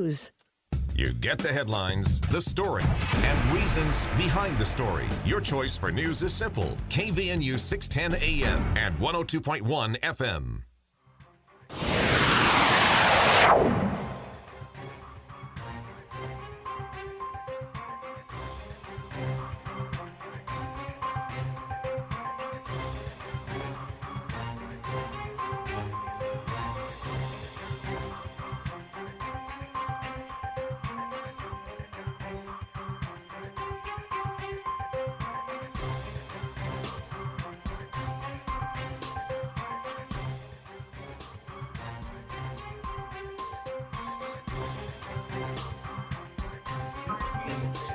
News. You get the headlines, the story, and reasons behind the story. Your choice for news is simple. KVNU 610 AM and 102.1 FM.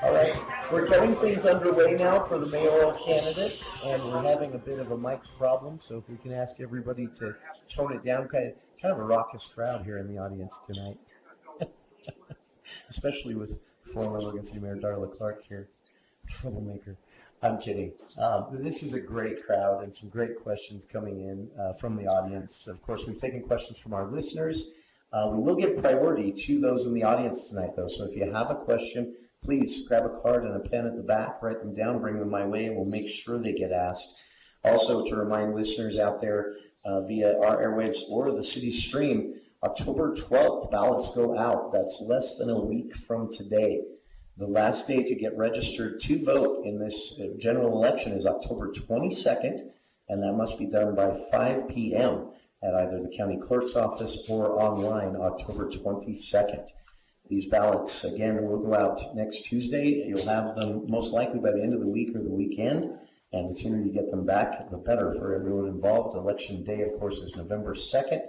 All right, we're getting things underway now for the mayoral candidates, and we're having a bit of a mic problem, so if we can ask everybody to tone it down. Kind of a raucous crowd here in the audience tonight, especially with former Logan City Mayor Darla Clark here, troublemaker. I'm kidding. This is a great crowd and some great questions coming in from the audience. Of course, we've taken questions from our listeners. We will give priority to those in the audience tonight, though, so if you have a question, please grab a card and a pen at the back, write them down, bring them my way, and we'll make sure they get asked. Also, to remind listeners out there via our airwaves or the city stream, October 12th, ballots go out. That's less than a week from today. The last day to get registered to vote in this general election is October 22nd, and that must be done by 5 p.m. at either the county clerk's office or online October 22nd. These ballots, again, will go out next Tuesday. You'll have them most likely by the end of the week or the weekend, and the sooner you get them back, the better for everyone involved. Election day, of course, is November 2nd.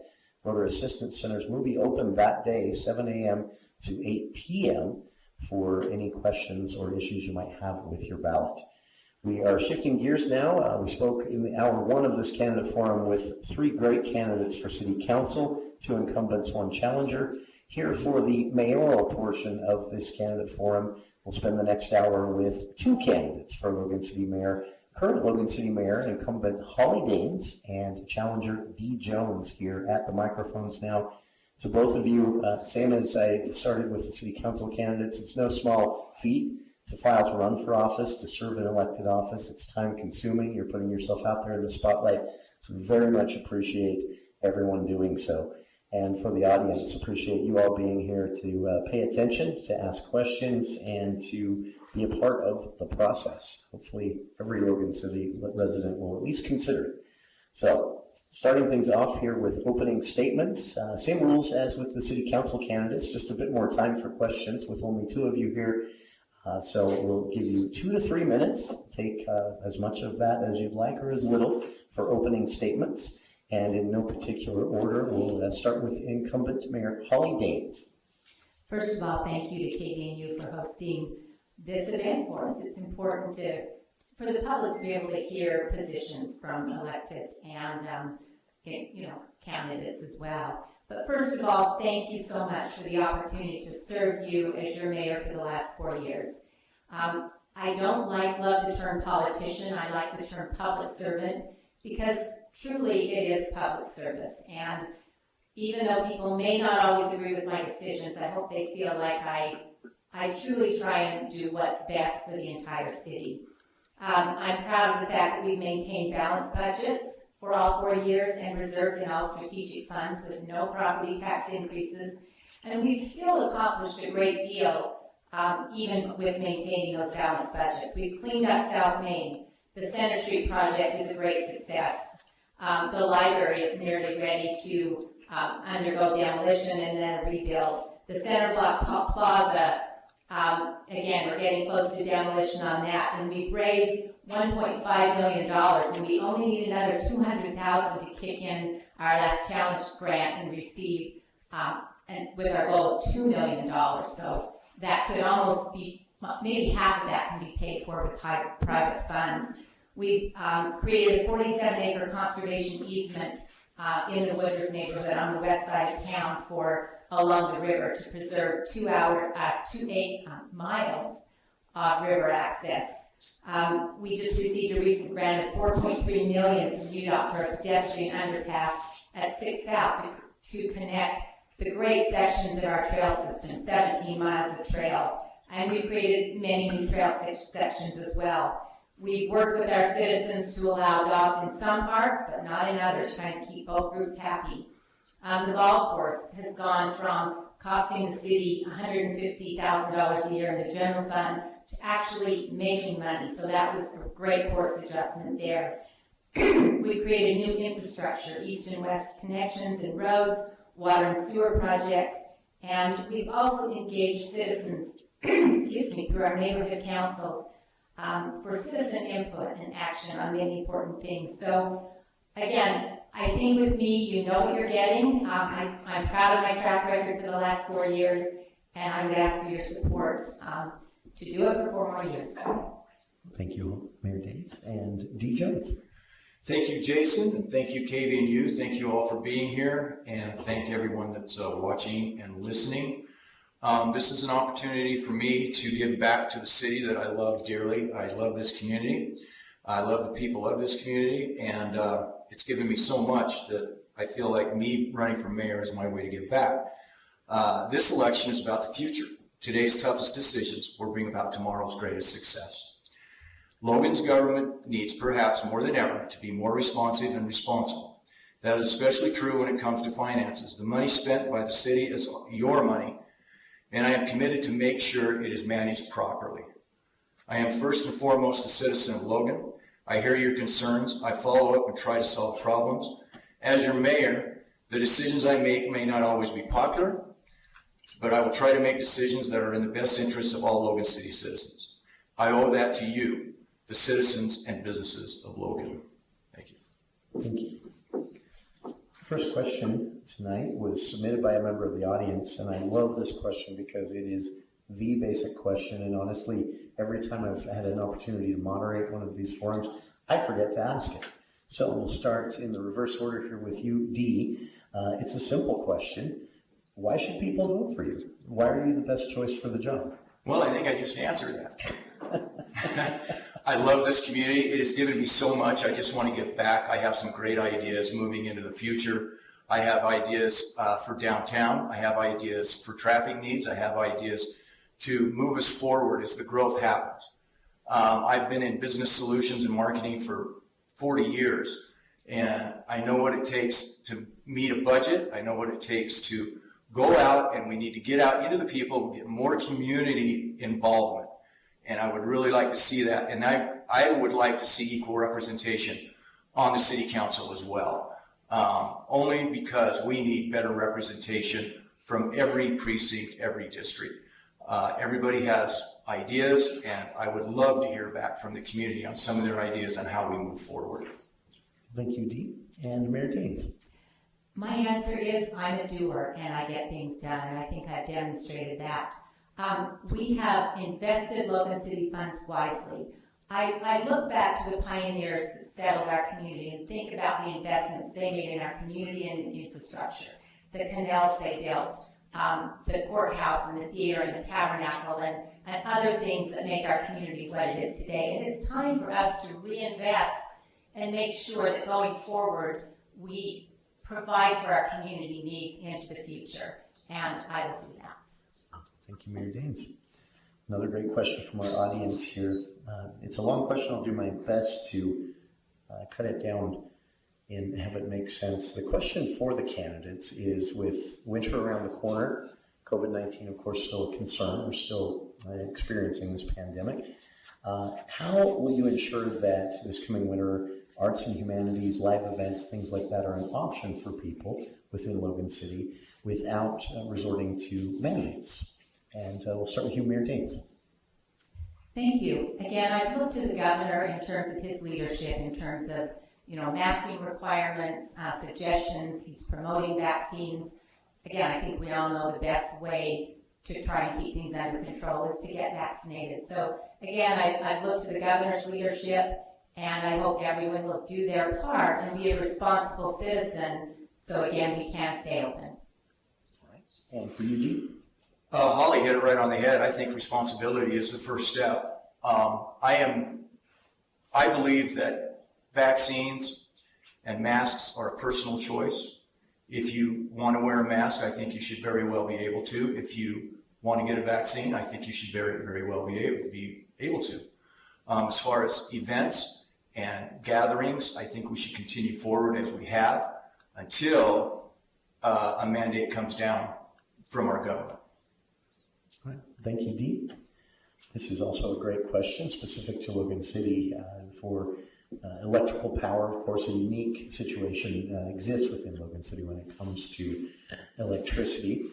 Voter assistance centers will be open that day, 7 a.m. to 8 p.m. for any questions or issues you might have with your ballot. We are shifting gears now. We spoke in the hour one of this candidate forum with 3 great candidates for city council, 2 incumbents, 1 challenger. Here for the mayoral portion of this candidate forum, we'll spend the next hour with 2 candidates for Logan City Mayor, current Logan City Mayor, incumbent Holly Daines, and challenger Dee Jones here at the microphones now. To both of you, same as I started with the city council candidates, it's no small feat to file to run for office, to serve in elected office. It's time consuming. You're putting yourself out there in the spotlight. So we very much appreciate everyone doing so. And for the audience, appreciate you all being here to pay attention, to ask questions, and to be a part of the process. Hopefully every Logan City resident will at least consider it. So starting things off here with opening statements, same rules as with the city council candidates, just a bit more time for questions with only 2 of you here. So we'll give you 2 to 3 minutes. Take as much of that as you'd like or as little for opening statements. And in no particular order, we'll start with incumbent Mayor Holly Daines. First of all, thank you to KVNU for hosting this event for us. It's important for the public to be able to hear positions from elected and candidates as well. But first of all, thank you so much for the opportunity to serve you as your mayor for the last 4 years. I don't love the term politician. I like the term public servant, because truly it is public service. And even though people may not always agree with my decisions, I hope they feel like I truly try and do what's best for the entire city. I'm proud of the fact that we've maintained balanced budgets for all 4 years and reserves in all strategic funds with no property tax increases. And we've still accomplished a great deal, even with maintaining those balanced budgets. We've cleaned up South Main. The Center Street project is a great success. The library is nearly ready to undergo demolition and then rebuild. The Center Block Plaza, again, we're getting close to demolition on that, and we've raised $1.5 million, and we only need another $200,000 to kick in our last challenge grant and receive, and with our goal of $2 million. So that could almost be, maybe half of that can be paid for with private funds. We've created a 47-acre conservation easement in the Woodruff neighborhood on the west side of town along the river to preserve 2 miles river access. We just received a recent grant of $4.3 million from UDOT for a pedestrian underpass at 6th South to connect the great sections of our trail system, 17 miles of trail, and we've created many new trail sections as well. We've worked with our citizens to allow dogs in some parks, but not in others, trying to keep both groups happy. The golf course has gone from costing the city $150,000 a year in the general fund to actually making money, so that was a great course adjustment there. We created new infrastructure, east and west connections and roads, water and sewer projects, and we've also engaged citizens through our neighborhood councils for citizen input and action on many important things. So again, I think with me, you know what you're getting. I'm proud of my track record for the last 4 years, and I would ask for your support to do it for 4 more years. Thank you, Mayor Daines and Dee Jones. Thank you, Jason. Thank you, KVNU. Thank you all for being here, and thank everyone that's watching and listening. This is an opportunity for me to give back to the city that I love dearly. I love this community. I love the people of this community, and it's given me so much that I feel like me running for mayor is my way to give back. This election is about the future. Today's toughest decisions will bring about tomorrow's greatest success. Logan's government needs, perhaps more than ever, to be more responsive and responsible. That is especially true when it comes to finances. The money spent by the city is your money, and I am committed to make sure it is managed properly. I am first and foremost a citizen of Logan. I hear your concerns. I follow up and try to solve problems. As your mayor, the decisions I make may not always be popular, but I will try to make decisions that are in the best interests of all Logan City citizens. I owe that to you, the citizens and businesses of Logan. Thank you. Thank you. First question tonight was submitted by a member of the audience, and I love this question because it is the basic question, and honestly, every time I've had an opportunity to moderate one of these forums, I forget to ask it. So we'll start in the reverse order here with you, Dee. It's a simple question. Why should people vote for you? Why are you the best choice for the job? Well, I think I just answered that. I love this community. It has given me so much. I just want to give back. I have some great ideas moving into the future. I have ideas for downtown. I have ideas for traffic needs. I have ideas to move us forward as the growth happens. I've been in business solutions and marketing for 40 years, and I know what it takes to meet a budget. I know what it takes to go out, and we need to get out into the people, get more community involvement. And I would really like to see that. And I would like to see equal representation on the city council as well. Only because we need better representation from every precinct, every district. Everybody has ideas, and I would love to hear back from the community on some of their ideas on how we move forward. Thank you, Dee. And Mayor Daines. My answer is I'm a doer, and I get things done, and I think I've demonstrated that. We have invested Logan City funds wisely. I look back to the pioneers that settled our community and think about the investments they made in our community and in infrastructure, the canals they built, the courthouse and the theater and the tabernacle and other things that make our community what it is today. And it's time for us to reinvest and make sure that going forward we provide for our community needs into the future. And I will do that. Thank you, Mayor Daines. Another great question from our audience here. It's a long question. I'll do my best to cut it down and have it make sense. The question for the candidates is, with winter around the corner, COVID-19, of course, still a concern. We're still experiencing this pandemic. How will you ensure that this coming winter, arts and humanities, live events, things like that are an option for people within Logan City without resorting to mandates? And we'll start with you, Mayor Daines. Thank you. Again, I've looked to the governor in terms of his leadership, in terms of, masking requirements, suggestions. He's promoting vaccines. Again, I think we all know the best way to try and keep things under control is to get vaccinated. So again, I've looked to the governor's leadership, and I hope everyone will do their part and be a responsible citizen, so again, we can stay open. And for you, Dee? Holly hit it right on the head. I think responsibility is the first step. I believe that vaccines and masks are a personal choice, If you want to wear a mask, I think you should very well be able to. If you want to get a vaccine, I think you should very well be able to. As far as events and gatherings, I think we should continue forward as we have until a mandate comes down from our government. All right. Thank you, Dee. This is also a great question specific to Logan City for electrical power. Of course, a unique situation exists within Logan City when it comes to electricity.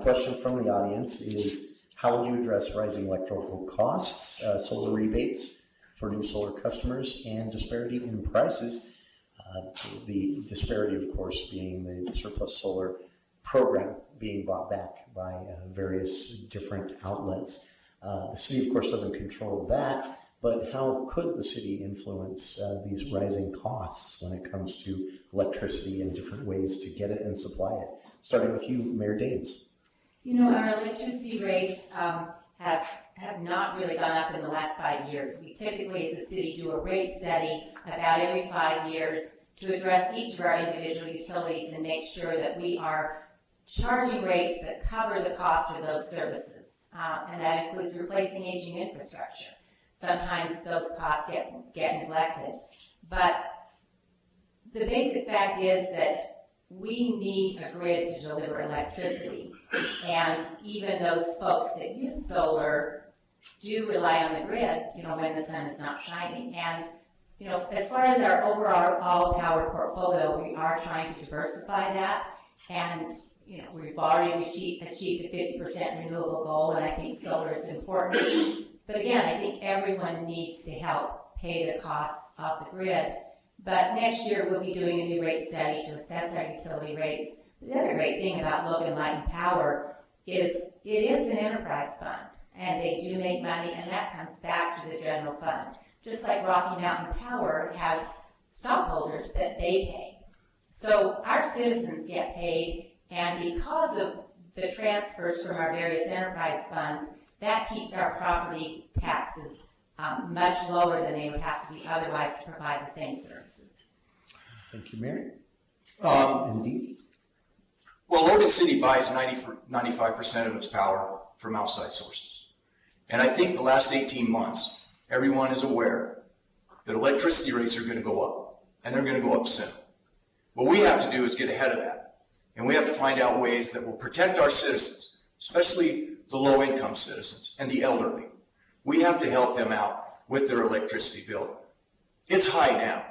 Question from the audience is, how would you address rising electrical costs, solar rebates for new solar customers, and disparity in prices? The disparity, of course, being the surplus solar program being bought back by various different outlets. The city, of course, doesn't control that, but how could the city influence these rising costs when it comes to electricity and different ways to get it and supply it? Starting with you, Mayor Daines. You know, our electricity rates have not really gone up in the last 5 years. We typically, as a city, do a rate study about every 5 years to address each of our individual utilities and make sure that we are charging rates that cover the cost of those services. And that includes replacing aging infrastructure. Sometimes those costs get neglected. But the basic fact is that we need a grid to deliver electricity. And even those folks that use solar do rely on the grid, you know, when the sun is not shining. And, you know, as far as our overall power portfolio, we are trying to diversify that. And, you know, we've already achieved a 50% renewable goal, and I think solar is important. But again, I think everyone needs to help pay the costs of the grid. But next year, we'll be doing a new rate study to assess our utility rates. The other great thing about Logan Light and Power is it is an enterprise fund, and they do make money, and that comes back to the general fund. Just like Rocky Mountain Power has stockholders that they pay. So our citizens get paid, and because of the transfers from our various enterprise funds, that keeps our property taxes much lower than they would have to be otherwise to provide the same services. Thank you, Mayor. Indeed. Well, Logan City buys 95% of its power from outside sources. And I think the last 18 months, everyone is aware that electricity rates are going to go up, and they're going to go up soon. What we have to do is get ahead of that, and we have to find out ways that will protect our citizens, especially the low-income citizens and the elderly. We have to help them out with their electricity bill. It's high now,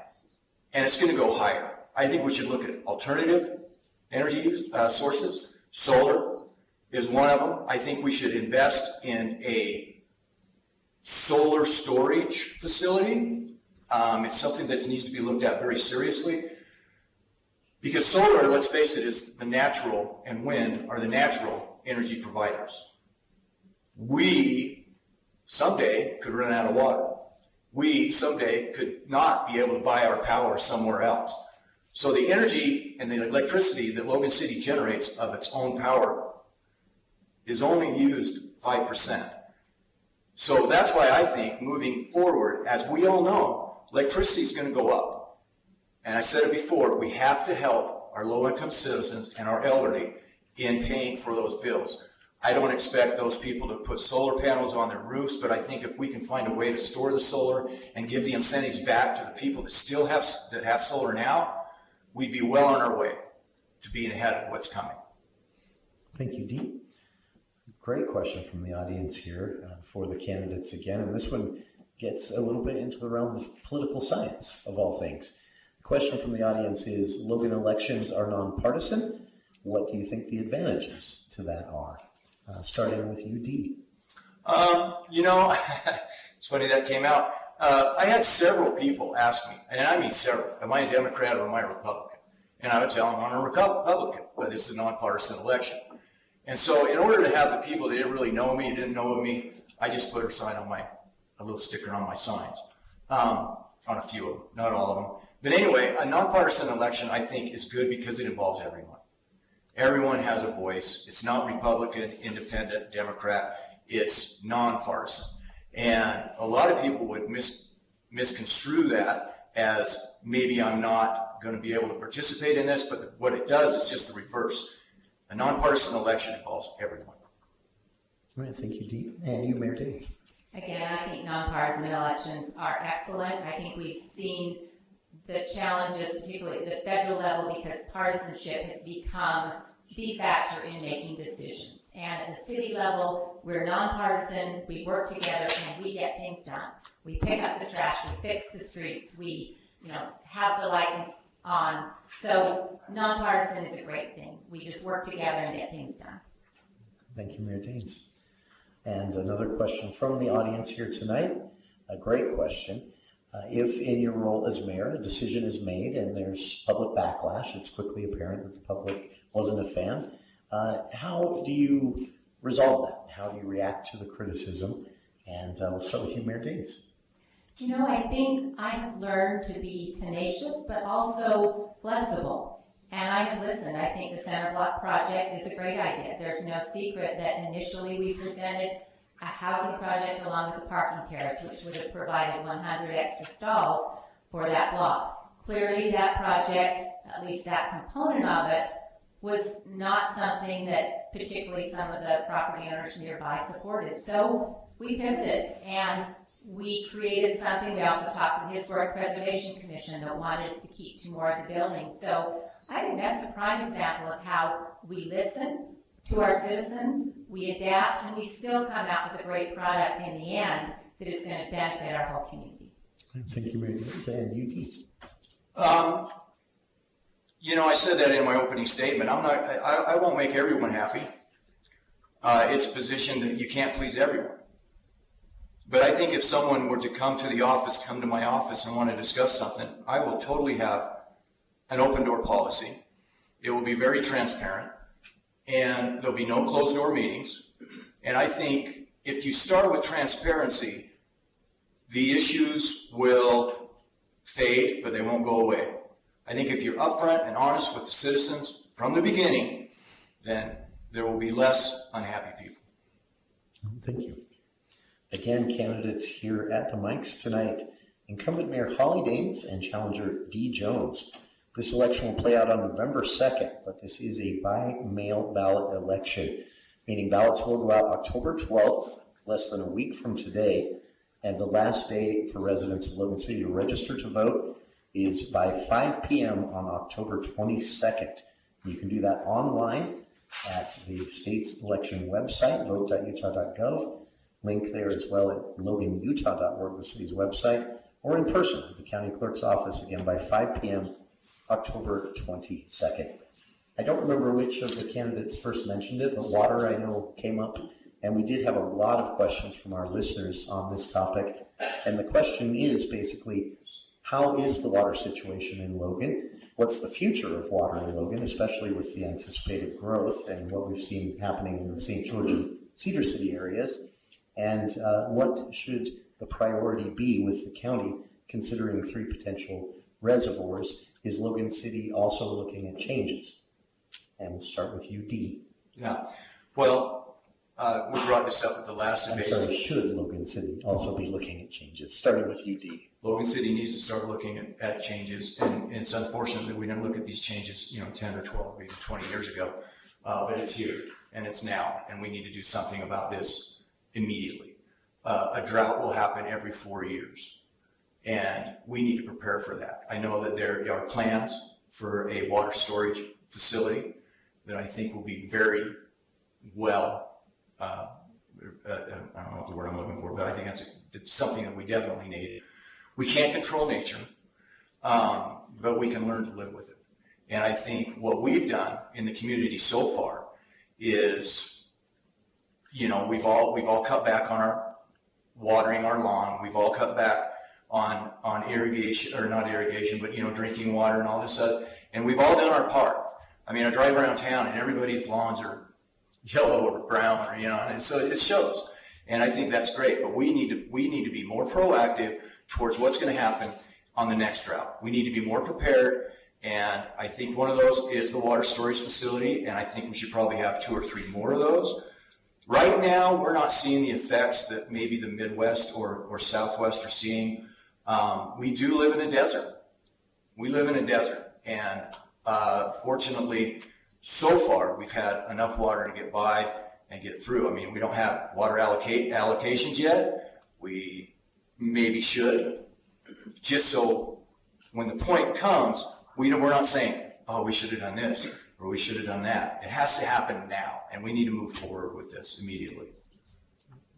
and it's going to go higher. I think we should look at alternative energy sources. Solar is one of them. I think we should invest in a solar storage facility. It's something that needs to be looked at very seriously, because solar, let's face it, is the natural, and wind are the natural energy providers. We someday could run out of water. We someday could not be able to buy our power somewhere else. So the energy and the electricity that Logan City generates of its own power is only used 5%. So that's why I think moving forward, as we all know, electricity is going to go up. And I said it before, we have to help our low-income citizens and our elderly in paying for those bills. I don't expect those people to put solar panels on their roofs, but I think if we can find a way to store the solar and give the incentives back to the people that still have solar now, we'd be well on our way to being ahead of what's coming. Thank you, Dee. Great question from the audience here for the candidates again, and this one gets a little bit into the realm of political science, of all things. The question from the audience is, Logan elections are nonpartisan. What do you think the advantages to that are? Starting with you, Dee. You know, it's funny that came out. I had several people ask me, and I mean several, am I a Democrat or am I a Republican? And I would tell them I'm a Republican, but this is a nonpartisan election. And so in order to have the people that didn't really know me, didn't know of me, I just put a little sticker on my signs, on a few of them, not all of them. But anyway, a nonpartisan election, I think, is good because it involves everyone. Everyone has a voice. It's not Republican, Independent, Democrat. It's nonpartisan. And a lot of people would misconstrue that as maybe I'm not not going to be able to participate in this, but what it does is just the reverse. A nonpartisan election involves everyone. All right, thank you, Dee. And you, Mayor Daines. Again, I think nonpartisan elections are excellent. I think we've seen the challenges, particularly at the federal level, because partisanship has become the factor in making decisions. And at the city level, we're nonpartisan, we work together, and we get things done. We pick up the trash, we fix the streets, we have the lights on. So nonpartisan is a great thing. We just work together and get things done. Thank you, Mayor Daines. And another question from the audience here tonight, a great question. If in your role as mayor, a decision is made and there's public backlash, it's quickly apparent that the public wasn't a fan, how do you resolve that? How do you react to the criticism? And we'll start with you, Mayor Daines. I think I have learned to be tenacious, but also flexible. And I have listened. I think the Center Block project is a great idea. There's no secret that initially we presented a housing project along with the parking carrots, which would have provided 100 extra stalls for that block. Clearly that project, at least that component of it, was not something that particularly some of the property owners nearby supported. So we pivoted and we created something. We also talked to the Historic Preservation Commission that wanted us to keep to more of the buildings. So I think that's a prime example of how we listen to our citizens, we adapt, and we still come out with a great product in the end that is going to benefit our whole community. Thank you, Mayor Daines. And you, Dee. I said that in my opening statement. I won't make everyone happy. It's a position that you can't please everyone. But I think if someone were to come to my office and want to discuss something, I will totally have an open door policy. It will be very transparent, and there'll be no closed door meetings. And I think if you start with transparency, the issues will fade, but they won't go away. I think if you're upfront and honest with the citizens from the beginning, then there will be less unhappy people. Thank you. Again, candidates here at the mics tonight, incumbent Mayor Holly Daines and challenger Dee Jones. This election will play out on November 2nd, but this is a by-mail ballot election, meaning ballots will go out October 12th, less than a week from today, and the last day for residents of Logan City to register to vote is by 5 p.m. on October 22nd. You can do that online at the state's election website, vote.utah.gov. Link there as well at loganutah.org, the city's website, or in person at the county clerk's office, again by 5 p.m. October 22nd. I don't remember which of the candidates first mentioned it, but water I know came up, and we did have a lot of questions from our listeners on this topic. And the question is basically, how is the water situation in Logan? What's the future of water in Logan, especially with the anticipated growth and what we've seen happening in the St. George and Cedar City areas? And what should the priority be with the county, considering 3 potential reservoirs? Is Logan City also looking at changes? And we'll start with you, Dee. Yeah. Well, we brought this up at the last debate. I'm sorry, should Logan City also be looking at changes? Starting with you, Dee. Logan City needs to start looking at changes, and it's unfortunate that we didn't look at these changes, 10 or 12 or even 20 years ago, but it's here and it's now, and we need to do something about this immediately. A drought will happen every 4 years, and we need to prepare for that. I know that there are plans for a water storage facility that I think will be very well, I don't know what the word I'm looking for, but I think it's something that we definitely need. We can't control nature, but we can learn to live with it. And I think what we've done in the community so far is, we've all cut back on our watering our lawn. We've all cut back on irrigation, or not irrigation, but drinking water and all this stuff. And we've all done our part. I mean, I drive around town and everybody's lawns are yellow or brown, or and so it shows. And I think that's great. But we need to be more proactive towards what's going to happen on the next drought. We need to be more prepared. And I think one of those is the water storage facility. And I think we should probably have 2 or 3 more of those. Right now, we're not seeing the effects that maybe the Midwest or Southwest are seeing. We do live in a desert. We live in a desert. And fortunately, so far, we've had enough water to get by and get through. I mean, we don't have water allocations yet. We maybe should, just so when the point comes, we're not saying, oh, we should have done this or we should have done that. It has to happen now, and we need to move forward with this immediately.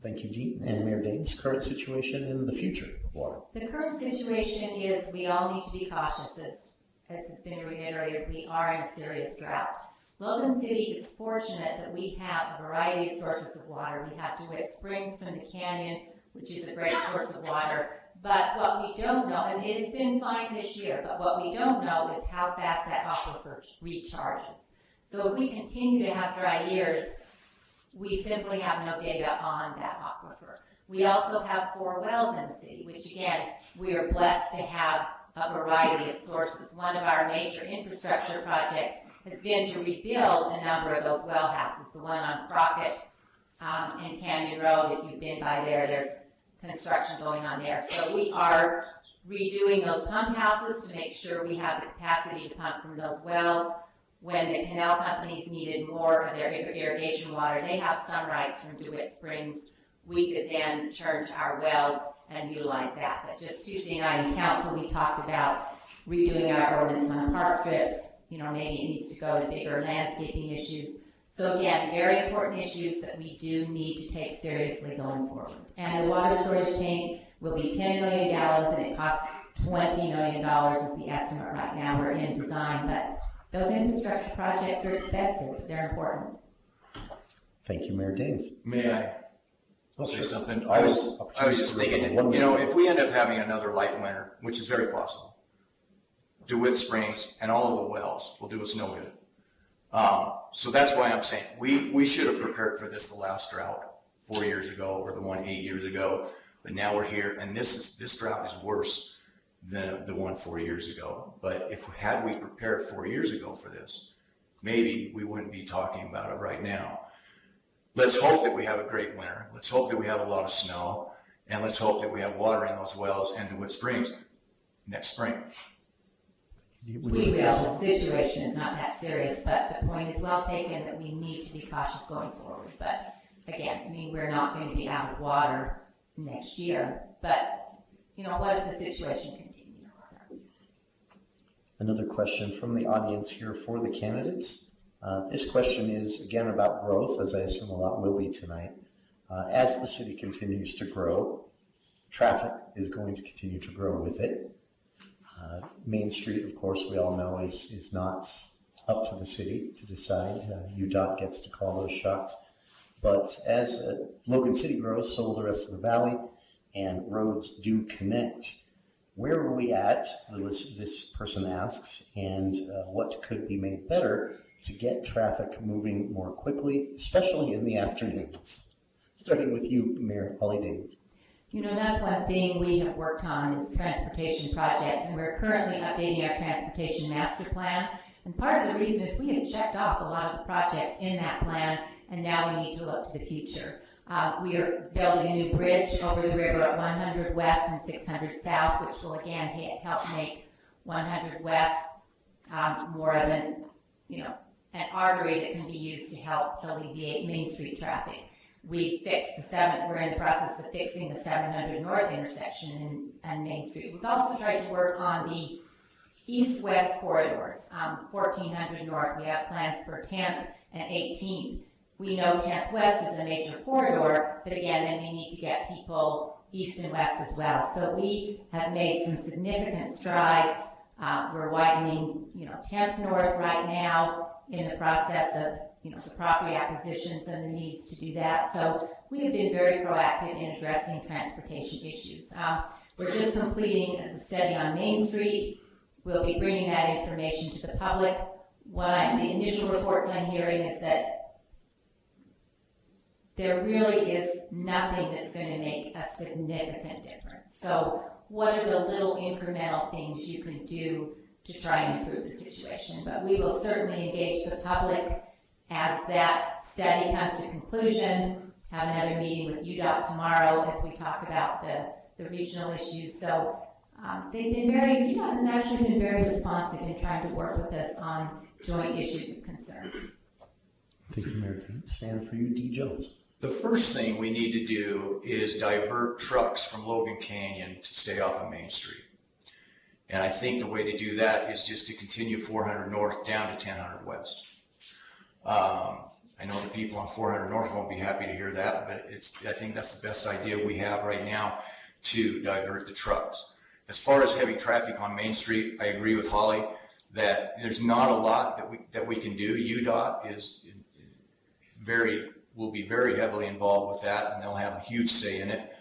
Thank you, Dean. And Mayor Daines, current situation in the future of water. The current situation is we all need to be cautious, as it's been reiterated. We are in a serious drought. Logan City is fortunate that we have a variety of sources of water. We have DeWitt Springs from the canyon, which is a great source of water. But what we don't know, and it has been fine this year, but what we don't know is how fast that aquifer recharges. So if we continue to have dry years, we simply have no data on that aquifer. We also have 4 wells in the city, which again, we are blessed to have a variety of sources. One of our major infrastructure projects has been to rebuild a number of those well houses. The one on Crockett and Canyon Road, if you've been by there, there's construction going on there. So we are redoing those pump houses to make sure we have the capacity to pump from those wells. When the canal companies needed more of their irrigation water, they have some rights from DeWitt Springs. We could then turn to our wells and utilize that. But just Tuesday night in council, we talked about redoing our ordinance on park strips. You know, maybe it needs to go to bigger landscaping issues. So again, very important issues that we do need to take seriously going forward. And the water storage tank will be 10 million gallons, and it costs $20 million is the estimate right now. We're in design, but those infrastructure projects are expensive. They're important. Thank you, Mayor Daines. May I say something? I was just thinking, you know, if we end up having another light winter, which is very possible, DeWitt Springs and all of the wells will do us no good. So that's why I'm saying we should have prepared for this the last drought 4 years ago or the one 8 years ago, but now we're here, and this drought is worse than the one 4 years ago. But had we prepared 4 years ago for this, maybe we wouldn't be talking about it right now. Let's hope that we have a great winter. Let's hope that we have a lot of snow, and let's hope that we have water in those wells and DeWitt Springs next spring. We will. The situation is not that serious, but the point is well taken that we need to be cautious going forward. But again, I mean, we're not going to be out of water next year. But, you know, what if the situation continues? Another question from the audience here for the candidates. This question is, again, about growth, as I assume a lot will be tonight. As the city continues to grow, traffic is going to continue to grow with it. Main Street, of course, we all know is not up to the city to decide. UDOT gets to call those shots. But as Logan City grows, so will the rest of the valley, and roads do connect. Where are we at, this person asks, and what could be made better to get traffic moving more quickly, especially in the afternoons? Starting with you, Mayor Holly Daines. You know, that's one thing we have worked on is transportation projects, and we're currently updating our transportation master plan. And part of the reason is we have checked off a lot of the projects in that plan, and now we need to look to the future. We are building a new bridge over the river at 100 West and 600 South, which will again help make 100 West more of an artery that can be used to help alleviate Main Street traffic. We fixed we're in the process of fixing the 700 North intersection in Main Street. We've also tried to work on the east-west corridors, 1400 North. We have plans for 10th and 18th. We know 10th West is a major corridor, but again, then we need to get people east and west as well. So we have made some significant strides. We're widening, 10th North right now in the process of the property acquisitions and the needs to do that. So we have been very proactive in addressing transportation issues. We're just completing the study on Main Street. We'll be bringing that information to the public. The initial reports I'm hearing is that there really is nothing that's going to make a significant difference. So what are the little incremental things you can do to try and improve the situation? But we will certainly engage the public as that study comes to conclusion, have another meeting with UDOT tomorrow as we talk about the regional issues. So They've been very, UDOT has actually been very responsive in trying to work with us on joint issues of concern. Thank you, Mayor Dean. Stand for you, Dee Jones. The first thing we need to do is divert trucks from Logan Canyon to stay off of Main Street. And I think the way to do that is just to continue 400 north down to 1000 west. I know the people on 400 north won't be happy to hear that, but I think that's the best idea we have right now to divert the trucks. As far as heavy traffic on Main Street, I agree with Holly that there's not a lot that we can do. UDOT will be very heavily involved with that, and they'll have a huge say in it.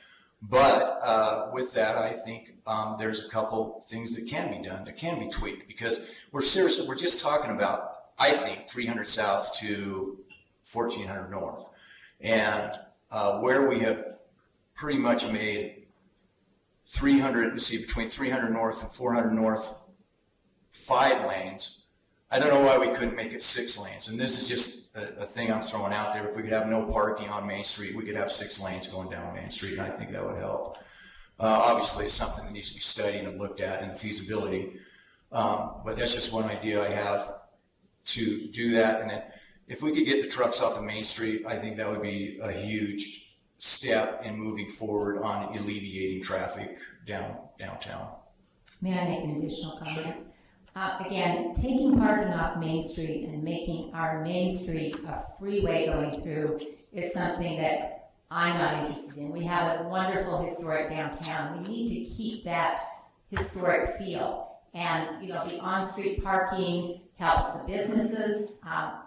But with that, I think there's a couple things that can be done, that can be tweaked, because we're just talking about, I think, 300 south to 1400 north. And where we have pretty much made between 300 north and 400 north, 5 lanes. I don't know why we couldn't make it 6 lanes. And this is just a thing I'm throwing out there. If we could have no parking on Main Street, we could have 6 lanes going down Main Street, and I think that would help. Obviously, it's something that needs to be studied and looked at in feasibility. But that's just one idea I have to do that. And then if we could get the trucks off of Main Street, I think that would be a huge step in moving forward on alleviating traffic downtown. May I make an additional comment? Again, taking parking off Main Street and making our Main Street a freeway going through is something that I'm not interested in. We have a wonderful historic downtown. We need to keep that historic feel. And, the on-street parking helps the businesses.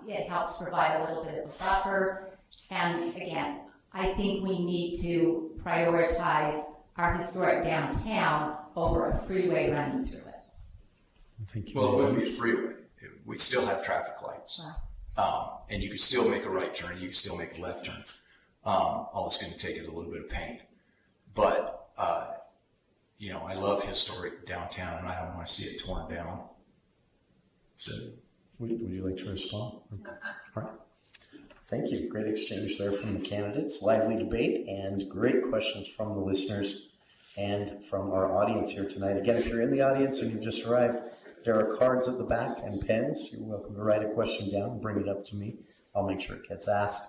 It helps provide a little bit of a buffer. And again, I think we need to prioritize our historic downtown over a freeway running through it. Thank you. Well, it wouldn't be a freeway. We'd still have traffic lights. And you could still make a right turn. You could still make a left turn. All it's going to take is a little bit of paint. But, I love historic downtown, and I don't want to see it torn down. So, would you like to respond? All right. Thank you. Great exchange there from the candidates. Lively debate and great questions from the listeners and from our audience here tonight. Again, if you're in the audience and you've just arrived, there are cards at the back and pens. You're welcome to write a question down and bring it up to me. I'll make sure it gets asked.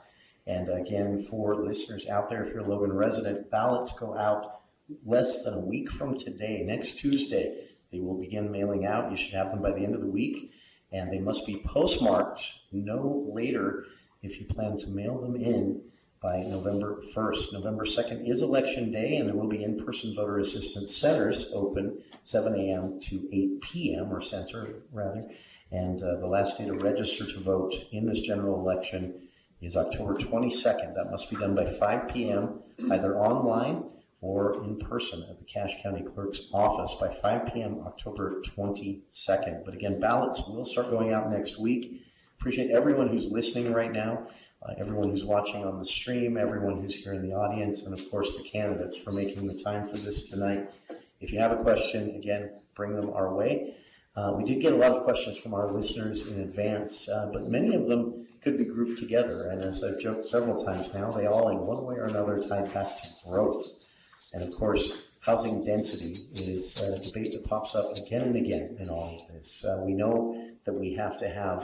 And again, for listeners out there, if you're a Logan resident, ballots go out less than a week from today. Next Tuesday, they will begin mailing out. You should have them by the end of the week. And they must be postmarked no later if you plan to mail them in by November 1st. November 2nd is Election Day, and there will be in-person voter assistance centers open 7 a.m. to 8 p.m., or center, rather. And the last day to register to vote in this general election is October 22nd. That must be done by 5 p.m., either online or in person at the Cache County Clerk's office by 5 p.m. October 22nd. But again, ballots will start going out next week. Appreciate everyone who's listening right now, everyone who's watching on the stream, everyone who's here in the audience, and of course the candidates for making the time for this tonight. If you have a question, again, bring them our way. We did get a lot of questions from our listeners in advance, but many of them could be grouped together. And as I've joked several times now, they all in one way or another tie back to growth. And of course, housing density is a debate that pops up again and again in all of this. We know that we have to have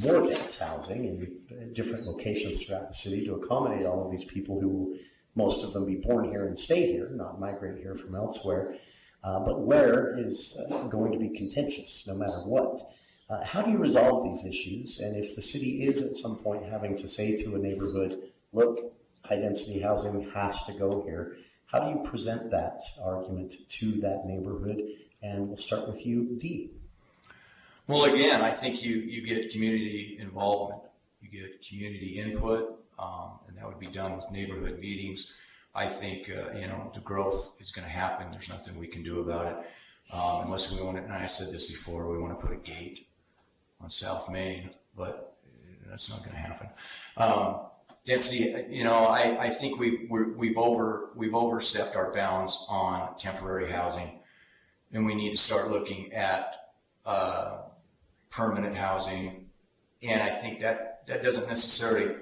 more dense housing in different locations throughout the city to accommodate all of these people who will, most of them, be born here and stay here, not migrate here from elsewhere. But where is going to be contentious no matter what. How do you resolve these issues? And if the city is at some point having to say to a neighborhood, look, high density housing has to go here, how do you present that argument to that neighborhood? And we'll start with you, Dee. Well, again, I think you get community involvement. You get community input, and that would be done with neighborhood meetings. I think, the growth is going to happen. There's nothing we can do about it. Unless we want to, and I said this before, we want to put a gate on South Main, but that's not going to happen. Density, I think we've overstepped our bounds on temporary housing, and we need to start looking at permanent housing. And I think that doesn't necessarily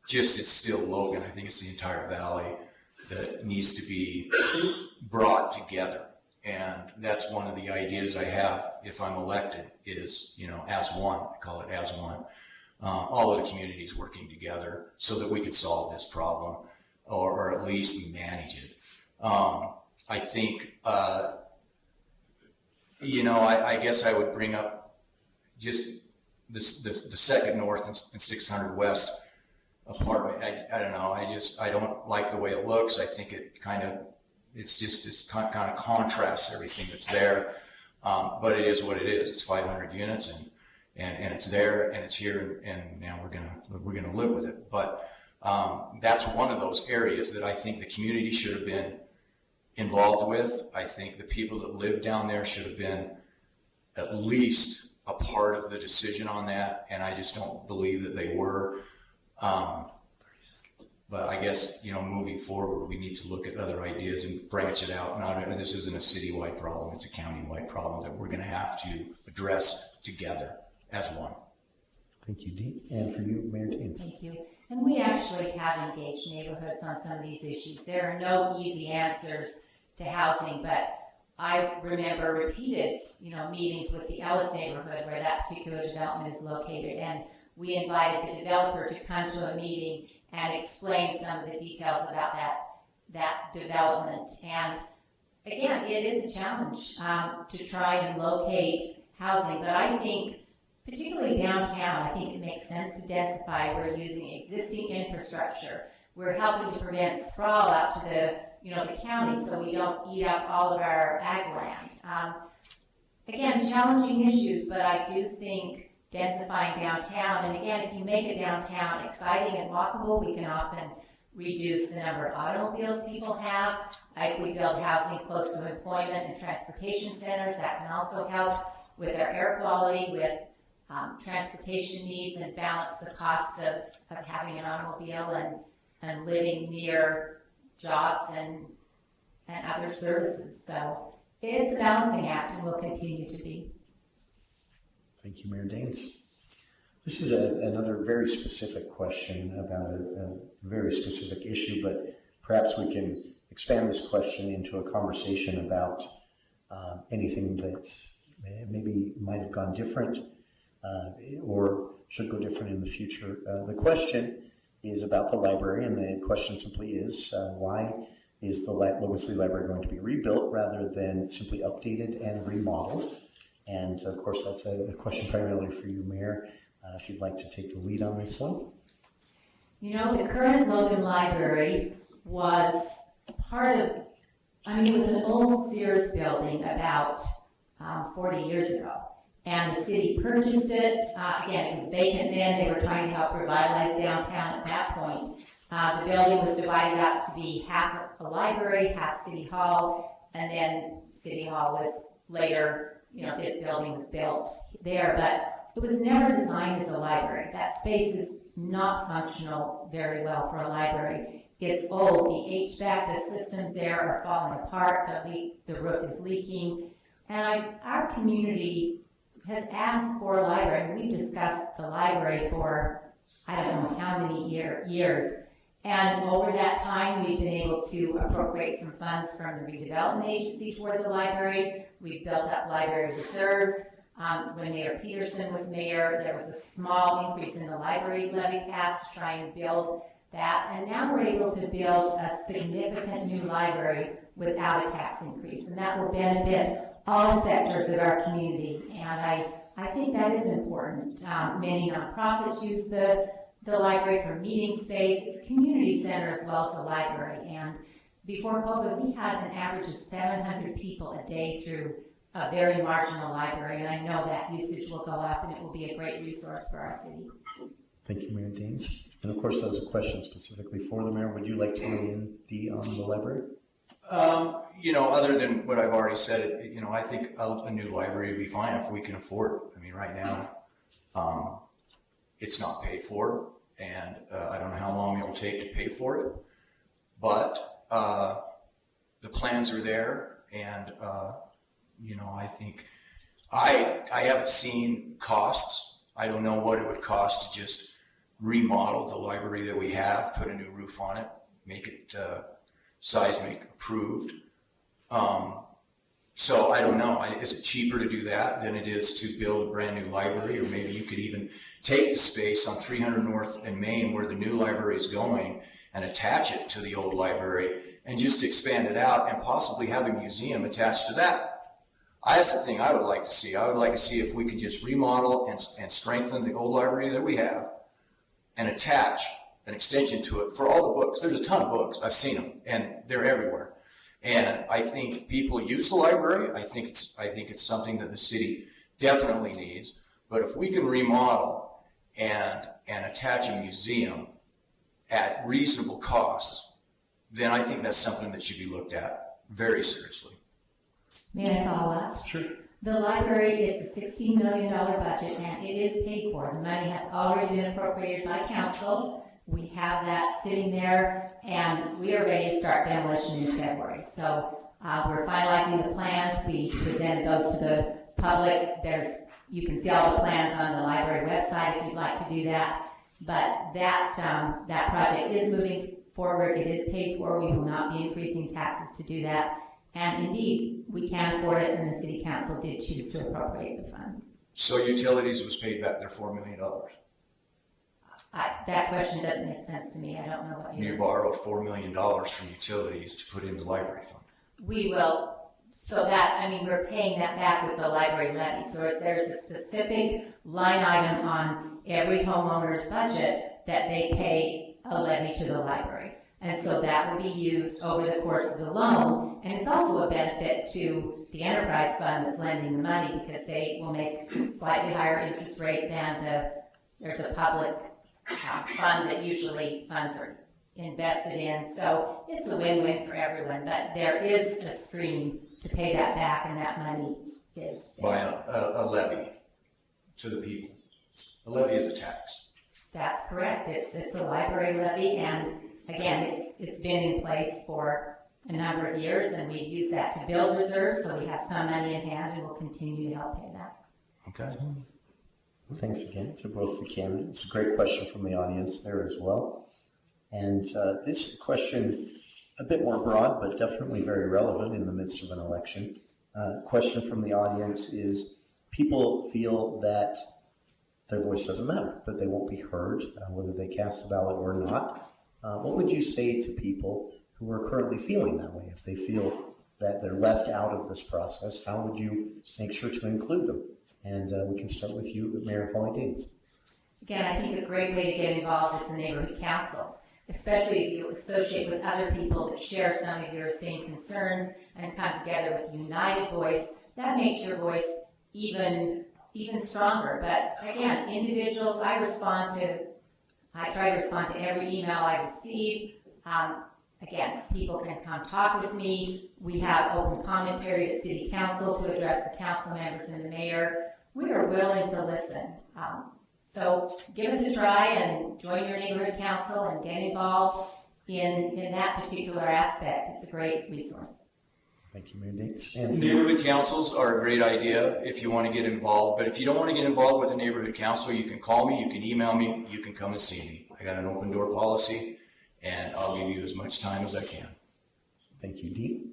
just, it's still Logan. I think it's the entire valley that needs to be brought together. And that's one of the ideas I have if I'm elected is, as one, I call it as one. All of the communities working together so that we could solve this problem or at least manage it. I think, I guess I would bring up just the second north and 600 west apartment. I don't know. I don't like the way it looks. I think it kind of contrasts everything that's there. But it is what it is. It's 500 units and it's there and it's here and now we're gonna live with it. But that's one of those areas that I think the community should have been involved with. I think the people that live down there should have been at least a part of the decision on that, and I just don't believe that they were. But I guess, moving forward, we need to look at other ideas and branch it out. This isn't a citywide problem, it's a countywide problem that we're going to have to address together as one. Thank you, Dee. And for you, Mayor Daines. Thank you. And we actually have engaged neighborhoods on some of these issues. There are no easy answers to housing, but I remember repeated, meetings with the Ellis neighborhood where that particular development is located, and we invited the developer to come to a meeting and explain some of the details about that development. And again, it is a challenge to try and locate housing, but I think particularly downtown, I think it makes sense to densify. We're using existing infrastructure. We're helping to prevent sprawl out to the county so we don't eat up all of our ag land. Again, challenging issues, but I do think densifying downtown, and again, if you make a downtown exciting and walkable, we can often reduce the number of automobiles people have. If we build housing close to employment and transportation centers, that can also help with our air quality, with transportation needs, and balance the costs of having an automobile and living near jobs and other services. So it's a balancing act and will continue to be. Thank you, Mayor Daines. This is another very specific question about a very specific issue, but perhaps we can expand this question into a conversation about anything that maybe might have gone different or should go different in the future. The question is about the library, and the question simply is, why is the Logan City Library going to be rebuilt rather than simply updated and remodeled? And of course, that's a question primarily for you, Mayor, if you'd like to take the lead on this one. The current Logan Library was it was an old Sears building about 40 years ago. And the city purchased it. Again, it was vacant then. They were trying to help revitalize downtown at that point. The building was divided up to be half a library, half City Hall, and then City Hall was later, this building was built there, but it was never designed as a library. That space is not functional very well for a library. It's old. The HVAC, the systems there are falling apart. The roof is leaking. And our community has asked for a library. We've discussed the library for, I don't know how many years. And over that time, we've been able to appropriate some funds from the redevelopment agency toward the library. We've built up library reserves. When Mayor Peterson was mayor, there was a small increase in the library levy passed to try and build that. And now we're able to build a significant new library without a tax increase. And that will benefit all sectors of our community. And I think that is important. Many nonprofits use the library for meeting space. It's a community center as well as a library. And before COVID, we had an average of 700 people a day through a very marginal library. And I know that usage will go up and it will be a great resource for our city. Thank you, Mayor Daines. And of course, that was a question specifically for the mayor. Would you like to weigh in, Dee, on the library? Other than what I've already said, I think a new library would be fine if we can afford it. I mean, right now, it's not paid for, and I don't know how long it will take to pay for it, but the plans are there, and, I think I haven't seen costs. I don't know what it would cost to just remodel the library that we have, put a new roof on it, make it seismic approved. So I don't know, is it cheaper to do that than it is to build a brand new library? Or maybe you could even take the space on 300 North and Main where the new library is going and attach it to the old library and just expand it out and possibly have a museum attached to that. That's the thing I would like to see. I would like to see if we could just remodel and strengthen the old library that we have and attach an extension to it for all the books. There's a ton of books. I've seen them and they're everywhere. And I think people use the library. I think it's something that the city definitely needs. But if we can remodel and attach a museum at reasonable costs, then I think that's something that should be looked at very seriously. May I follow up? Sure. The library, it's a $16 million budget and it is paid for. The money has already been appropriated by council. We have that sitting there and we are ready to start demolition in February. So we're finalizing the plans. We presented those to the public. You can see all the plans on the library website if you'd like to do that. But that project is moving forward. It is paid for. We will not be increasing taxes to do that. And indeed, we can afford it, and the city council did choose to appropriate the funds. So utilities was paid back their $4 million. That question doesn't make sense to me. I don't know what You borrowed $4 million from utilities to put in the library fund. We will. So we're paying that back with the library levy. So there's a specific line item on every homeowner's budget that they pay a levy to the library. And so that will be used over the course of the loan. And it's also a benefit to the enterprise fund that's lending the money because they will make slightly higher interest rate than there's a public fund that usually funds are invested in. So it's a win-win for everyone. But there is a stream to pay that back, and that money is there. By a levy to the people. A levy is a tax. That's correct. It's a library levy, and again, it's been in place for a number of years, and we've used that to build reserves, so we have some money in hand, and we'll continue to help pay that. Okay. Thanks again to both the candidates. A great question from the audience there as well. And this question, a bit more broad, but definitely very relevant in the midst of an election. Question from the audience is, people feel that their voice doesn't matter, that they won't be heard, whether they cast a ballot or not. What would you say to people who are currently feeling that way? If they feel that they're left out of this process, how would you make sure to include them? And we can start with you, Mayor Daines. Again, I think a great way to get involved is the neighborhood councils, especially if you associate with other people that share some of your same concerns and come together with a united voice. That makes your voice even stronger. But again, individuals, I try to respond to every email I receive. Again, people can come talk with me. We have open comment period at City Council to address the council members and the mayor. We are willing to listen. So give us a try and join your neighborhood council and get involved in that particular aspect. It's a great resource. Thank you, Mayor Daines. Neighborhood councils are a great idea if you want to get involved, but if you don't want to get involved with a neighborhood council, you can call me, you can email me, you can come and see me. I got an open door policy, and I'll give you as much time as I can. Thank you, Dee.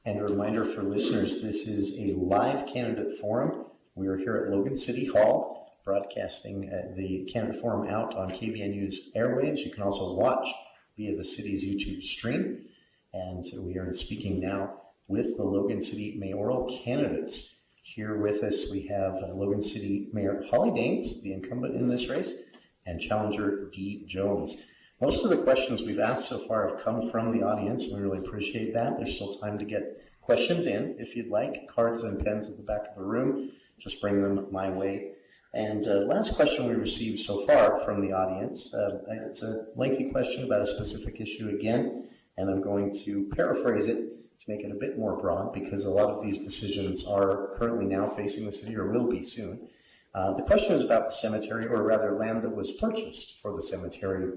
And a reminder for listeners, this is a live candidate forum. We are here at Logan City Hall, broadcasting the candidate forum out on KVNU's airwaves. You can also watch via the city's YouTube stream. And we are speaking now with the Logan City mayoral candidates. Here with us, we have Logan City Mayor Holly Daines, the incumbent in this race, and challenger Dee Jones. Most of the questions we've asked so far have come from the audience, and we really appreciate that. There's still time to get questions in if you'd like. Cards and pens at the back of the room. Just bring them my way. And last question we received so far from the audience. It's a lengthy question about a specific issue again, and I'm going to paraphrase it to make it a bit more broad because a lot of these decisions are currently now facing the city or will be soon. The question is about the cemetery, or rather land that was purchased for the cemetery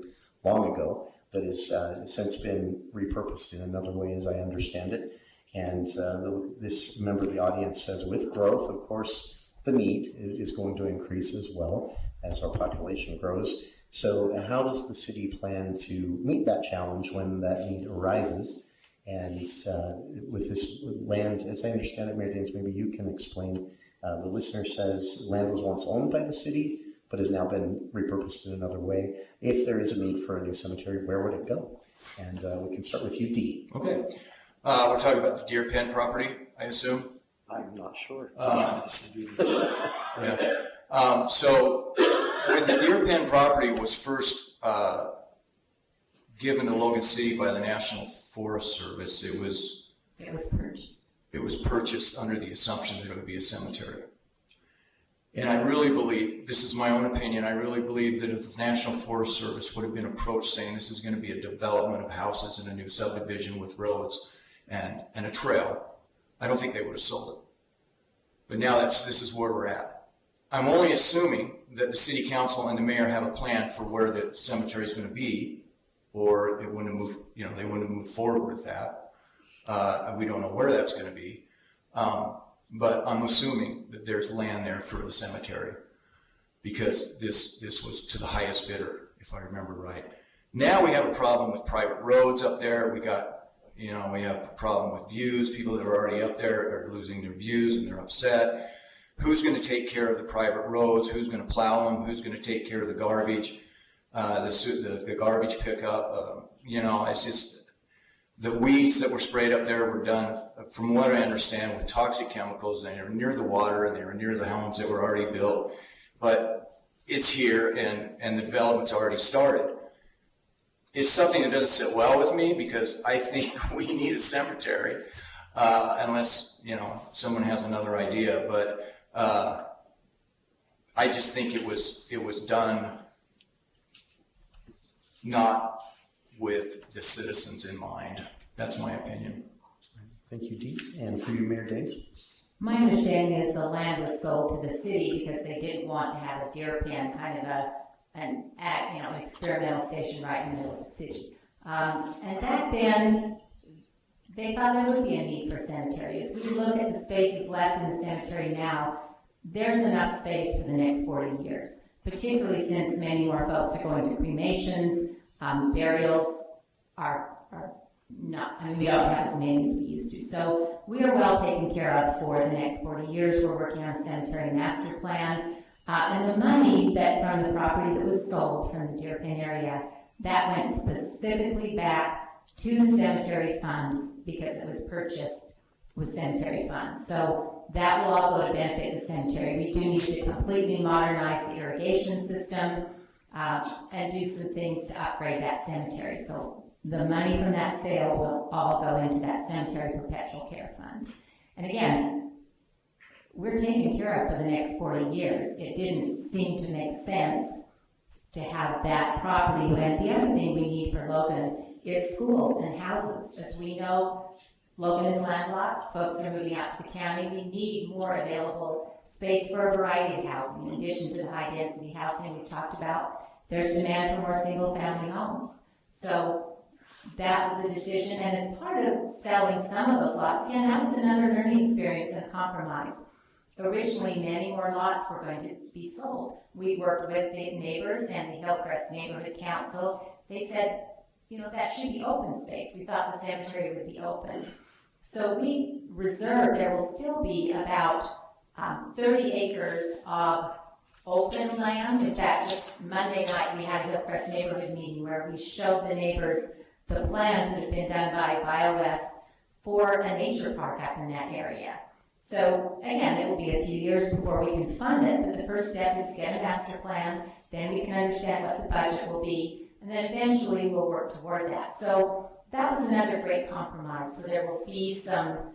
long ago that has since been repurposed in another way, as I understand it. And this member of the audience says, with growth, of course, the need is going to increase as well as our population grows. So how does the city plan to meet that challenge when that need arises? And with this land, as I understand it, Mayor Daines, maybe you can explain. The listener says land was once owned by the city, but has now been repurposed in another way. If there is a need for a new cemetery, where would it go? And we can start with you, Dee. Okay. We're talking about the deer pen property, I assume? I'm not sure. Yeah. So when the deer pen property was first given to Logan City by the National Forest Service, it was purchased under the assumption that it would be a cemetery. And I really believe, this is my own opinion, I really believe that if the National Forest Service would have been approached saying this is going to be a development of houses and a new subdivision with roads and a trail, I don't think they would have sold it. But now this is where we're at. I'm only assuming that the city council and the mayor have a plan for where the cemetery is going to be, or it wouldn't move, they wouldn't move forward with that. We don't know where that's going to be. But I'm assuming that there's land there for the cemetery because this was to the highest bidder, if I remember right. Now we have a problem with private roads up there. We have a problem with views. People that are already up there are losing their views and they're upset. Who's going to take care of the private roads? Who's going to plow them? Who's going to take care of the garbage? The garbage pickup? It's just the weeds that were sprayed up there were done, from what I understand, with toxic chemicals. And they were near the water and they were near the homes that were already built. But it's here and the development's already started. It's something that doesn't sit well with me because I think we need a cemetery, unless, someone has another idea. But I just think it was done not with the citizens in mind. That's my opinion. Thank you, Dee. And for you, Mayor Daines? My understanding is the land was sold to the city because they didn't want to have a deer pen, kind of an experimental station right in the middle of the city. And back then, they thought there would be a need for cemeteries. If we look at the spaces left in the cemetery now, there's enough space for the next 40 years, particularly since many more folks are going to cremations. Burials are not, we don't have as many as we used to. So we are well taken care of for the next 40 years. We're working on a cemetery master plan. And the money that from the property that was sold from the deer pen area, that went specifically back to the cemetery fund because it was purchased with cemetery funds. So that will all go to benefit the cemetery. We do need to completely modernize the irrigation system and do some things to upgrade that cemetery. So the money from that sale will all go into that cemetery perpetual care fund. And again, we're taken care of for the next 40 years. It didn't seem to make sense to have that property when the other thing we need for Logan is schools and houses. As we know, Logan is landlocked. Folks are moving out to the county. We need more available space for a variety of housing. In addition to the high density housing we've talked about, there's demand for more single family homes. So that was a decision, and as part of selling some of those lots, again, that was another learning experience and compromise. So originally, many more lots were going to be sold. We worked with the neighbors and the Hillcrest Neighborhood Council. They said, that should be open space. We thought the cemetery would be open. So we reserved, there will still be about 30 acres of open land. In fact, just Monday night, we had a Hillcrest Neighborhood meeting where we showed the neighbors the plans that have been done by BioWest for a nature park up in that area. So again, it will be a few years before we can fund it, but the first step is to get a master plan, then we can understand what the budget will be, and then eventually we'll work toward that. So that was another great compromise. So there will be some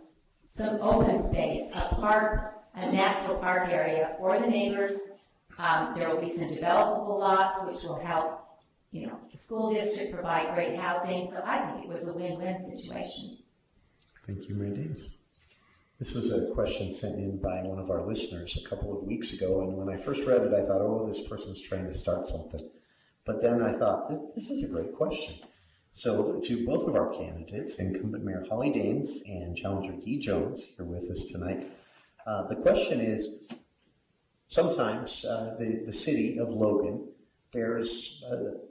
open space, a park, a natural park area for the neighbors. There will be some developable lots which will help the school district provide great housing. So I think it was a win-win situation. Thank you, Mayor Daines. This was a question sent in by one of our listeners a couple of weeks ago, and when I first read it, I thought, oh, this person's trying to start something. But then I thought, this is a great question. So to both of our candidates, incumbent Mayor Holly Daines and challenger Dee Jones, here with us tonight, the question is, sometimes the city of Logan bears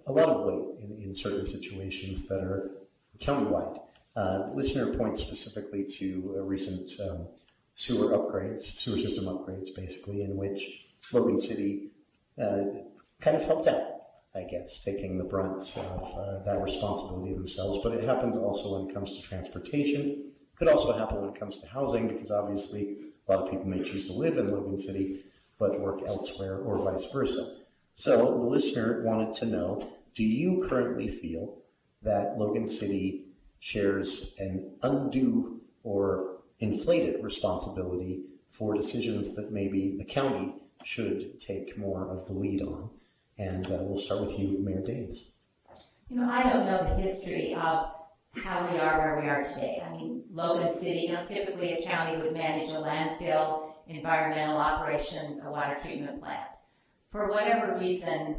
a lot of weight in certain situations that are countywide. Listener points specifically to a recent sewer system upgrades, basically, in which Logan City kind of helped out, I guess, taking the brunt of that responsibility themselves. But it happens also when it comes to transportation. Could also happen when it comes to housing, because obviously a lot of people may choose to live in Logan City but work elsewhere, or vice versa. So the listener wanted to know, do you currently feel that Logan City shares an undue or inflated responsibility for decisions that maybe the county should take more of the lead on? And we'll start with you, Mayor Daines. I don't know the history of how we are where we are today. I mean, Logan City, typically a county would manage a landfill, environmental operations, a water treatment plant. For whatever reason,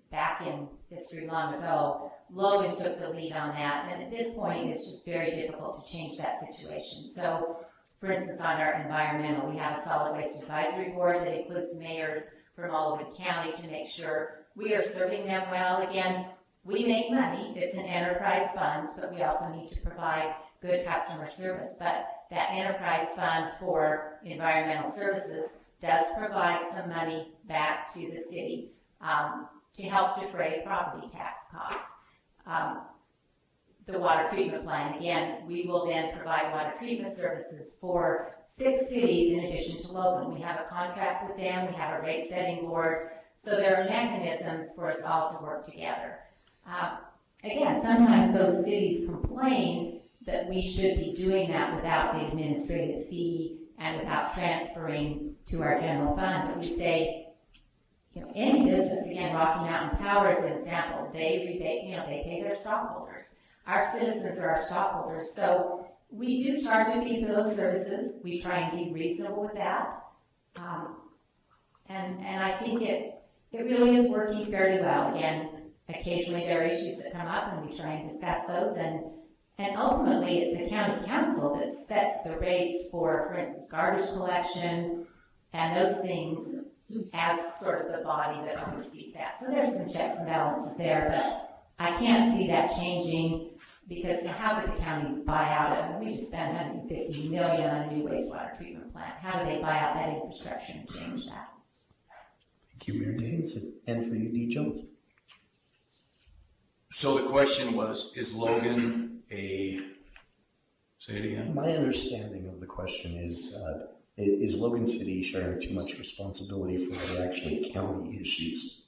back in history long ago, Logan took the lead on that, and at this point, it's just very difficult to change that situation. So, for instance, on our environmental, we have a solid waste advisory board that includes mayors from all over the county to make sure we are serving them well. Again, we make money, it's an enterprise fund, but we also need to provide good customer service. But that enterprise fund for environmental services does provide some money back to the city to help defray property tax costs. The water treatment plant, again, we will then provide water treatment services for 6 cities in addition to Logan. We have a contract with them, we have a rate setting board, so there are mechanisms for us all to work together. Again, sometimes those cities complain that we should be doing that without the administrative fee and without transferring to our general fund. But we say, any business, again, Rocky Mountain Power is an example, they rebate, they pay their stockholders. Our citizens are our stockholders, so we do charge a fee for those services. We try and be reasonable with that. And I think it really is working fairly well. Again, occasionally there are issues that come up and we try and discuss those, and ultimately it's the county council that sets the rates for instance, garbage collection and those things as sort of the body that oversees that. So there's some checks and balances there, but I can't see that changing because how could the county buy out we just spent $150 million on a new wastewater treatment plant. How do they buy out that infrastructure and change that? Thank you, Mayor Daines. And for you, Dee Jones. So the question was, is Logan say it again? My understanding of the question is Logan City sharing too much responsibility for the actually county issues?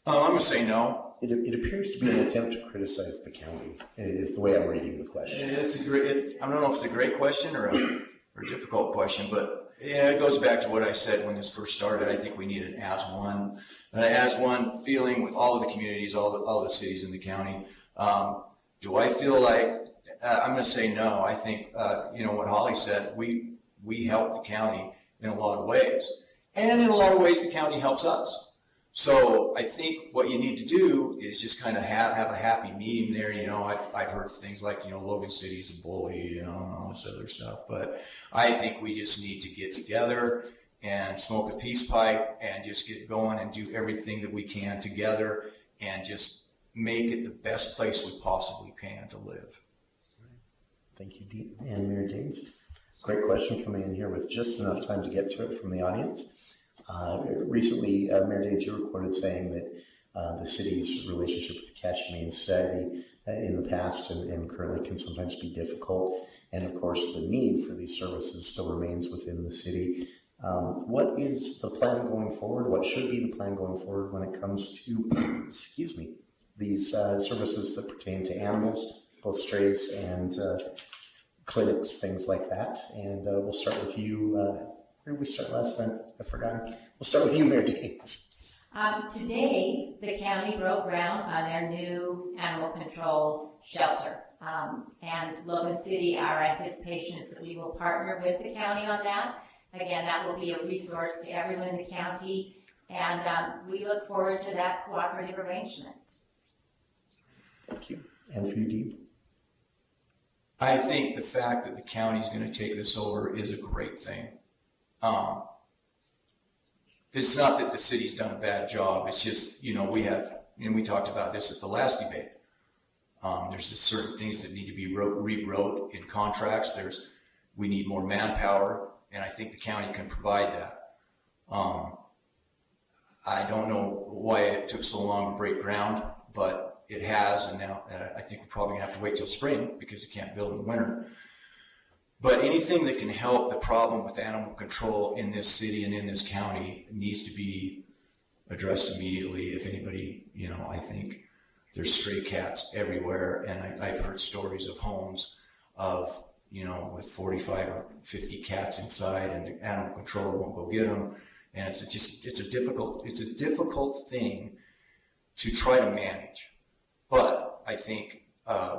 I'm going to say no. It appears to be an attempt to criticize the county, is the way I'm reading the question. I don't know if it's a great question or a difficult question, but it goes back to what I said when this first started. I think we need an as-one. And an as-one feeling with all of the communities, all the cities in the county. Do I feel like, I'm going to say no. I think, what Holly said, we help the county in a lot of ways. And in a lot of ways, the county helps us. So I think what you need to do is just kind of have a happy medium there. I've heard things like, Logan City's a bully, and all this other stuff. But I think we just need to get together and smoke a peace pipe and just get going and do everything that we can together and just make it the best place we possibly can to live. Thank you, Dee and Mayor Daines. Great question coming in here with just enough time to get to it from the audience. Recently, Mayor Daines, you recorded saying that the city's relationship with the catching main steady in the past and currently can sometimes be difficult. And of course, the need for these services still remains within the city. What is the plan going forward? What should be the plan going forward when it comes to, these services that pertain to animals, both strays and clinics, things like that? And we'll start with you. Where did we start last time? I forgot. We'll start with you, Mayor Daines. Today, the county broke ground on their new animal control shelter. And Logan City, our anticipation is that we will partner with the county on that. Again, that will be a resource to everyone in the county, and we look forward to that cooperative arrangement. Thank you. And for you, Dee? I think the fact that the county is going to take this over is a great thing. It's not that the city's done a bad job. It's just, we have, and we talked about this at the last debate. There's just certain things that need to be rewrote in contracts. We need more manpower, and I think the county can provide that. I don't know why it took so long to break ground, but it has, and now I think we're probably gonna have to wait till spring because you can't build in the winter. But anything that can help the problem with animal control in this city and in this county needs to be addressed immediately. If anybody, I think there's stray cats everywhere, and I've heard stories of homes of, with 45 or 50 cats inside, and the animal control won't go get them. And it's a difficult thing to try to manage. But I think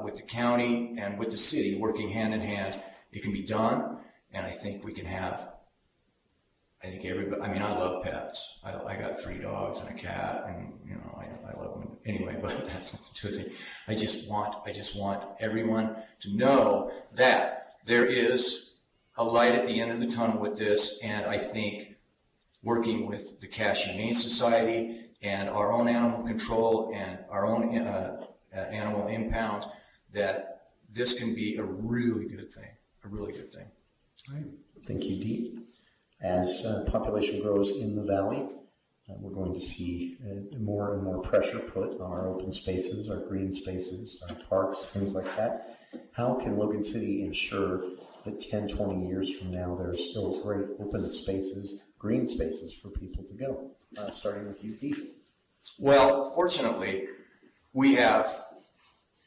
with the county and with the city working hand in hand, it can be done. And I think we can have, everybody, I love pets. I got 3 dogs and a cat, and I love them anyway, but that's not the thing. I just want everyone to know that there is a light at the end of the tunnel with this, and I think working with the Cache Humane Society and our own animal control and our own animal impound, that this can be a really good thing. All right. Thank you, Dee. As population grows in the valley, we're going to see more and more pressure put on our open spaces, our green spaces, our parks, things like that. How can Logan City ensure that 10, 20 years from now, there are still great open spaces, green spaces for people to go? Starting with you, Dee. Well, fortunately, we have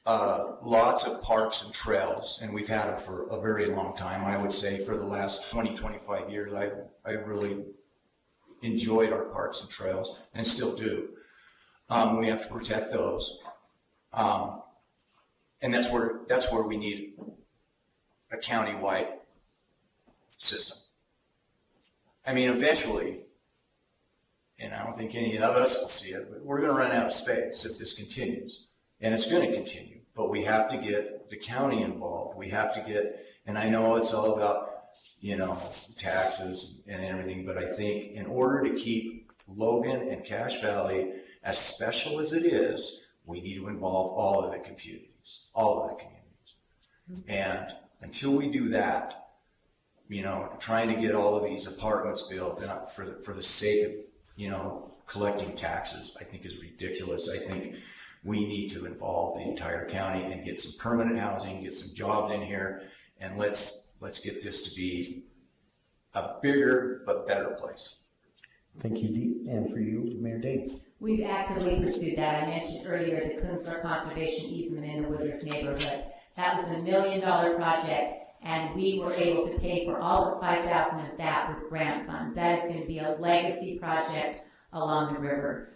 lots of parks and trails, and we've had them for a very long time. I would say for the last 20, 25 years, I've really enjoyed our parks and trails, and still do. We have to protect those. And that's where we need a county-wide system. Eventually, and I don't think any of us will see it, but we're going to run out of space if this continues. And it's going to continue, but we have to get the county involved. We have to get, and I know it's all about, taxes and everything, but I think in order to keep Logan and Cache Valley as special as it is, we need to involve all of the communities. And until we do that, trying to get all of these apartments built for the sake of, collecting taxes, I think is ridiculous. I think we need to involve the entire county and get some permanent housing, get some jobs in here, and let's get this to be a bigger but better place. Thank you, Dee. And for you, Mayor Daines. We've actively pursued that. I mentioned earlier the Kunstler Conservation Easement in the Woodruff neighborhood. That was $1 million project, and we were able to pay for all but $5,000 of that with grant funds. That is going to be a legacy project along the river.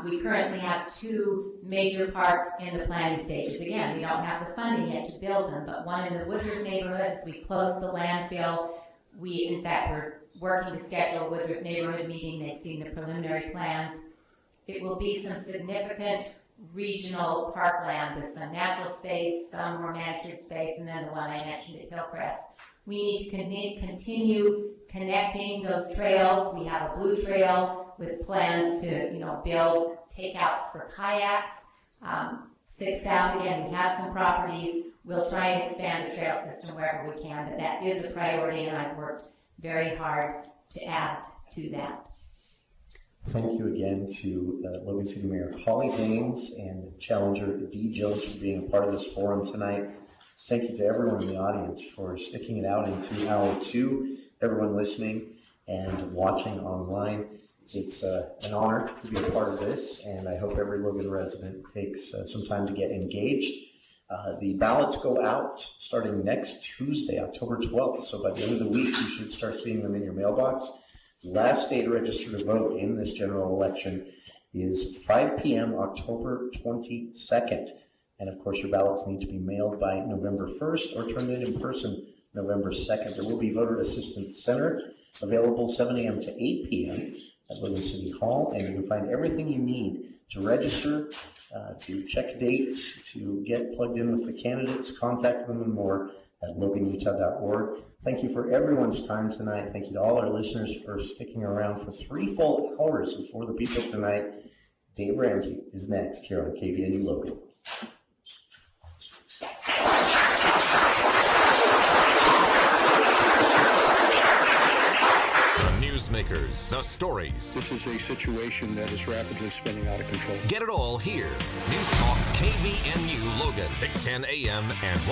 We currently have 2 major parks in the planning stages. Again, we don't have the funding yet to build them, but one in the Woodruff neighborhood, as we close the landfill, in fact, we're working to schedule a Woodruff neighborhood meeting. They've seen the preliminary plans. It will be some significant regional parkland with some natural space, some more manicured space, and then the one I mentioned at Hillcrest. We need to continue connecting those trails. We have a blue trail with plans to, build takeouts for kayaks. 6 South, again, we have some properties. We'll try and expand the trail system wherever we can, but that is a priority, and I've worked very hard to add to that. Thank you again to Logan City Mayor Holly Daines and Challenger Dee Jones for being a part of this forum tonight. Thank you to everyone in the audience for sticking it out into hour 2, everyone listening and watching online. It's an honor to be a part of this, and I hope every Logan resident takes some time to get engaged. The ballots go out starting next Tuesday, October 12th, so by the end of the week, you should start seeing them in your mailbox. Last day to register to vote in this general election is 5 p.m. October 22nd. And of course, your ballots need to be mailed by November 1st or turned in person November 2nd. There will be Voter Assistance Center available 7 a.m. to 8 p.m. at Logan City Hall, and you can find everything you need to register, to check dates, to get plugged in with the candidates, contact them, and more at loganutah.org. Thank you for everyone's time tonight. Thank you to all our listeners for sticking around for 3 full hours of For the People tonight. Dave Ramsey is next here on KVNU Logan. newsmakers, the stories. This is a situation that is rapidly spinning out of control. Get it all here. News Talk KVNU Logan, 610 AM and 1.